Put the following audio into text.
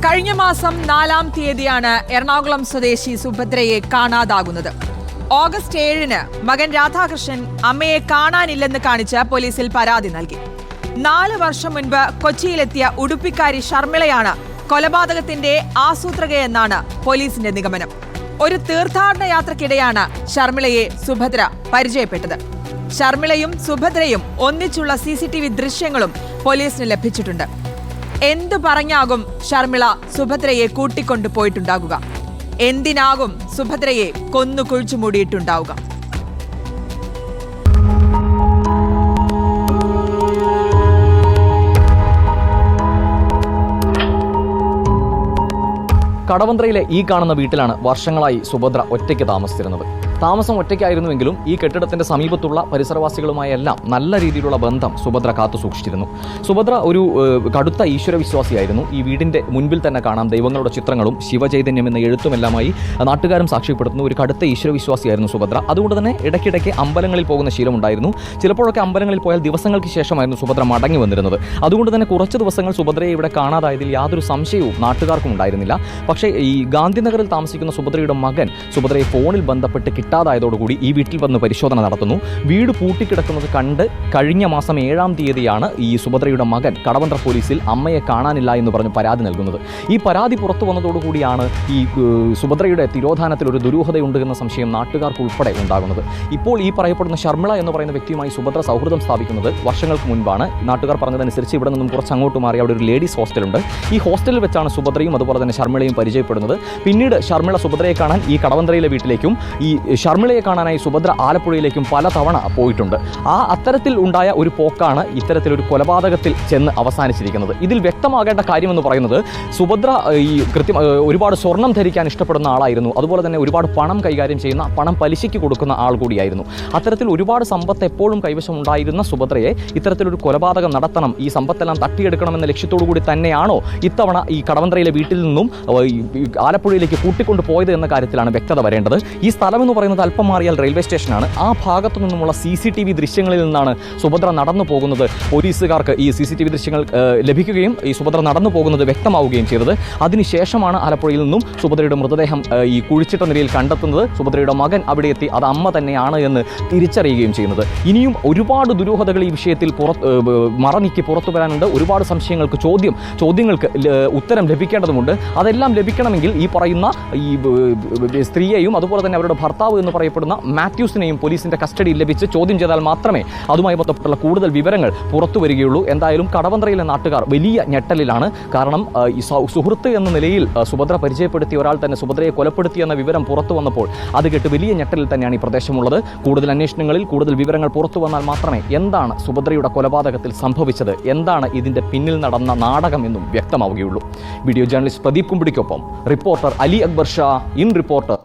കഴിഞ്ഞ മാസം 4-ാം തീയതിയാണ് എറണാകുളം സ്വദേശി സുഭദ്രയെ കാണാതാകുന്നത്. ഓഗസ്റ്റ് 7-ന് മകൻ രാധാകൃഷ്ണൻ അമ്മയെ കാണാനില്ലെന്ന് കാണിച്ച് പോലീസിൽ പരാതി നൽകി. 4 വർഷം മുൻപ് കൊച്ചിയിലെത്തിയ ഉടുപ്പിക്കാരി ഷർമിളയാണ് കൊലപാതകത്തിന്റെ ആസൂത്രകയെന്നാണ് പോലീസിന്റെ നിഗമനം. ഒരു തീർത്ഥാടന യാത്രക്കിടെയാണ് ഷർമിളയെ സുഭദ്ര പരിചയപ്പെട്ടത്. ഷർമിളയും സുഭദ്രയും ഒന്നിച്ചുള്ള CCTV ദൃശ്യങ്ങളും പോലീസിന് ലഭിച്ചിട്ടുണ്ട്. എന്തു പറഞ്ഞാകും ഷർമിള സുഭദ്രയെ കൂട്ടിക്കൊണ്ടു പോയിട്ടുണ്ടാകുക? എന്തിനാകും സുഭദ്രയെ കൊന്നു കുഴിച്ചു മൂടിയിട്ടുണ്ടാവുക? കടവന്ത്രയിലെ ഈ കാണുന്ന വീട്ടിലാണ് വർഷങ്ങളായി സുഭദ്ര ഒറ്റയ്ക്ക് താമസിച്ചിരുന്നത്. താമസം ഒറ്റയ്ക്കായിരുന്നുവെങ്കിലും ഈ കെട്ടിടത്തിന്റെ സമീപത്തുള്ള പരിസരവാസികളുമായെല്ലാം നല്ല രീതിയിലുള്ള ബന്ധം സുഭദ്ര കാത്തു സൂക്ഷിച്ചിരുന്നു. സുഭദ്ര ഒരു കടുത്ത ഈശ്വരവിശ്വാസിയായിരുന്നു. ഈ വീടിന്റെ മുൻപിൽ തന്നെ കാണാം ദൈവങ്ങളുടെ ചിത്രങ്ങളും ശിവചൈതന്യം എന്ന എഴുത്തുമെല്ലാമായി നാട്ടുകാരും സാക്ഷ്യപ്പെടുത്തുന്നു. ഒരു കടുത്ത ഈശ്വരവിശ്വാസിയായിരുന്നു സുഭദ്ര. അതുകൊണ്ട് തന്നെ ഇടയ്ക്കിടയ്ക്ക് അമ്പലങ്ങളിൽ പോകുന്ന ശീലമുണ്ടായിരുന്നു. ചിലപ്പോഴൊക്കെ അമ്പലങ്ങളിൽ പോയാൽ ദിവസങ്ങൾക്ക് ശേഷമായിരുന്നു സുഭദ്ര മടങ്ങി വന്നിരുന്നത്. അതുകൊണ്ട് തന്നെ കുറച്ച് ദിവസങ്ങൾ സുഭദ്രയെ ഇവിടെ കാണാതായതിൽ യാതൊരു സംശയവും നാട്ടുകാർക്കും ഉണ്ടായിരുന്നില്ല. പക്ഷേ ഈ ഗാന്ധിനഗറിൽ താമസിക്കുന്ന സുഭദ്രയുടെ മകൻ സുഭദ്രയെ ഫോണിൽ ബന്ധപ്പെട്ട് കിട്ടാതായതോടുകൂടി ഈ വീട്ടിൽ വന്ന് പരിശോധന നടത്തുന്നു. വീട് പൂട്ടിക്കിടക്കുന്നത് കണ്ട് കഴിഞ്ഞ മാസം 7-ാം തീയതിയാണ് ഈ സുഭദ്രയുടെ മകൻ കടവന്ത്ര പോലീസിൽ അമ്മയെ കാണാനില്ല എന്ന് പറഞ്ഞ് പരാതി നൽകുന്നത്. ഈ പരാതി പുറത്തു വന്നതോടുകൂടിയാണ് ഈ സുഭദ്രയുടെ തിരോധാനത്തിൽ ഒരു ദുരൂഹതയുണ്ട് എന്ന സംശയം നാട്ടുകാർക്ക് ഉൾപ്പെടെ ഉണ്ടാകുന്നത്. ഇപ്പോൾ ഈ പറയപ്പെടുന്ന ഷർമിള എന്ന് പറയുന്ന വ്യക്തിയുമായി സുഭദ്ര സൗഹൃദം സ്ഥാപിക്കുന്നത് വർഷങ്ങൾക്ക് മുൻപാണ്. നാട്ടുകാർ പറഞ്ഞതനുസരിച്ച് ഇവിടെ നിന്നും കുറച്ച് അങ്ങോട്ട് മാറി അവിടെ ഒരു ലേഡീസ് ഹോസ്റ്റലുണ്ട്. ഈ ഹോസ്റ്റലിൽ വെച്ചാണ് സുഭദ്രയും അതുപോലെ തന്നെ ഷർമിളയും പരിചയപ്പെടുന്നത്. പിന്നീട് ഷർമിള സുഭദ്രയെ കാണാൻ ഈ കടവന്ത്രയിലെ വീട്ടിലേക്കും ഈ ഷർമിളയെ കാണാനായി സുഭദ്ര ആലപ്പുഴയിലേക്കും പലതവണ പോയിട്ടുണ്ട്. അത്തരത്തിൽ ഉണ്ടായ ഒരു പോക്കാണ് ഇത്തരത്തിലൊരു കൊലപാതകത്തിൽ ചെന്ന് അവസാനിച്ചിരിക്കുന്നത്. ഇതിൽ വ്യക്തമാകേണ്ട കാര്യമെന്ന് പറയുന്നത് സുഭദ്ര ഈ ഒരുപാട് സ്വർണം ധരിക്കാൻ ഇഷ്ടപ്പെടുന്ന ആളായിരുന്നു. അതുപോലെ തന്നെ ഒരുപാട് പണം കൈകാര്യം ചെയ്യുന്ന, പണം പലിശയ്ക്ക് കൊടുക്കുന്ന ആൾ കൂടിയായിരുന്നു. അത്തരത്തിൽ ഒരുപാട് സമ്പത്ത് എപ്പോഴും കൈവശം ഉണ്ടായിരുന്ന സുഭദ്രയെ ഇത്തരത്തിലൊരു കൊലപാതകം നടത്തണം, ഈ സമ്പത്തെല്ലാം തട്ടിയെടുക്കണമെന്ന ലക്ഷ്യത്തോടു കൂടി തന്നെയാണോ ഇത്തവണ ഈ കടവന്ത്രയിലെ വീട്ടിൽ നിന്നും ആലപ്പുഴയിലേക്ക് കൂട്ടിക്കൊണ്ടു പോയത് എന്ന കാര്യത്തിലാണ് വ്യക്തത വരേണ്ടത്. ഈ സ്ഥലം എന്ന് പറയുന്നത് അല്പം മാറിയാൽ റെയിൽവേ സ്റ്റേഷനാണ്. ആ ഭാഗത്തു നിന്നുമുള്ള CCTV ദൃശ്യങ്ങളിൽ നിന്നാണ് സുഭദ്ര നടന്നു പോകുന്നത്. പോലീസുകാർക്ക് ഈ CCTV ദൃശ്യങ്ങൾ ലഭിക്കുകയും ഈ സുഭദ്ര നടന്നു പോകുന്നത് വ്യക്തമാവുകയും ചെയ്തത്. അതിനുശേഷമാണ് ആലപ്പുഴയിൽ നിന്നും സുഭദ്രയുടെ മൃതദേഹം ഈ കുഴിച്ചിട്ട നിലയിൽ കണ്ടെത്തുന്നത്. സുഭദ്രയുടെ മകൻ അവിടെ എത്തി അത് അമ്മ തന്നെയാണ് എന്ന് തിരിച്ചറിയുകയും ചെയ്യുന്നത്. ഇനിയും ഒരുപാട് ദുരൂഹതകൾ ഈ വിഷയത്തിൽ മറനീക്കി പുറത്തു വരാനുണ്ട്. ഒരുപാട് സംശയങ്ങൾക്ക് ചോദ്യങ്ങൾക്ക് ഉത്തരം ലഭിക്കേണ്ടതുമുണ്ട്. അതെല്ലാം ലഭിക്കണമെങ്കിൽ ഈ പറയുന്ന ഈ സ്ത്രീയെയും അതുപോലെ തന്നെ അവരുടെ ഭർത്താവ് എന്ന് പറയപ്പെടുന്ന മാത്യൂസിനെയും പോലീസിന്റെ കസ്റ്റഡിയിൽ ലഭിച്ച് ചോദ്യം ചെയ്താൽ മാത്രമേ അതുമായി ബന്ധപ്പെട്ടുള്ള കൂടുതൽ വിവരങ്ങൾ പുറത്തു വരികയുള്ളൂ. എന്തായാലും കടവന്ത്രയിലെ നാട്ടുകാർ വലിയ ഞെട്ടലിലാണ്. കാരണം ഈ സുഹൃത്ത് എന്ന നിലയിൽ സുഭദ്ര പരിചയപ്പെടുത്തിയ ഒരാൾ തന്നെ സുഭദ്രയെ കൊലപ്പെടുത്തിയെന്ന വിവരം പുറത്തു വന്നപ്പോൾ അത് കേട്ട് വലിയ ഞെട്ടലിൽ തന്നെയാണ് ഈ പ്രദേശമുള്ളത്. കൂടുതൽ അന്വേഷണങ്ങളിൽ കൂടുതൽ വിവരങ്ങൾ പുറത്തു വന്നാൽ മാത്രമേ എന്താണ് സുഭദ്രയുടെ കൊലപാതകത്തിൽ സംഭവിച്ചത്, എന്താണ് ഇതിന്റെ പിന്നിൽ നടന്ന നാടകം എന്നും വ്യക്തമാവുകയുള്ളൂ. വീഡിയോ ജേർണലിസ്റ്റ് പ്രദീപ് കുമ്പിടിക്കൊപ്പം reporter Ali Akbar Shah in reporter.